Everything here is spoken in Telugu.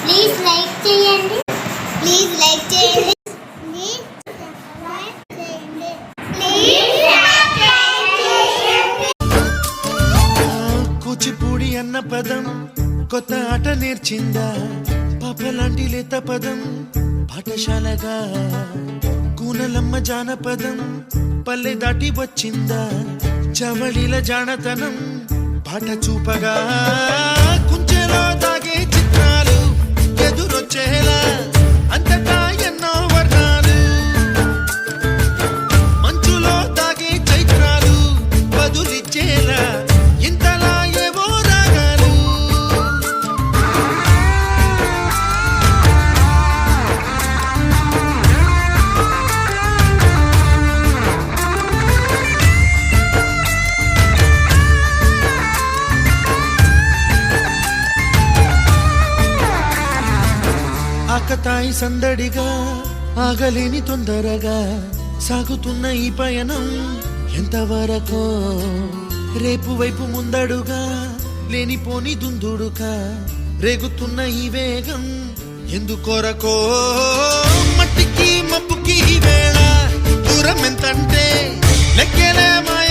ప్లీజ్ లైక్ చేయండి. ప్లీజ్ లైక్ చేయండి. కూచిపూడి అన్న పదం కొత్త ఆట నేర్చిందా, పాపలాంటి లేత పదం పాఠశాలగా. కూనలమ్మ జానపదం పల్లె దాటి వచ్చిందా, చవళిల జానతనం పాట చూపగా. కుంచెలో దాగే చిత్రాలు ఎదురొచ్చేలా అంతటా ఎన్నో వర్ణాలు, మంచులో దాగే చైత్రాలు బదులిచ్చేలా ఇంతలా ఏవో రాగాలు. ఆకతాయి సందడిగా ఆగలేని తొందరగా సాగుతున్న ఈ పయనం ఎంతవరకో, రేపు వైపు ముందడుగా లేనిపోని దుందుడుగా రేగుతున్న ఈ వేగం ఎందుకొరకో. మట్టికి మబ్బుకి ఈ వేళ దూరం ఎంతంటే లెక్కలే మాయ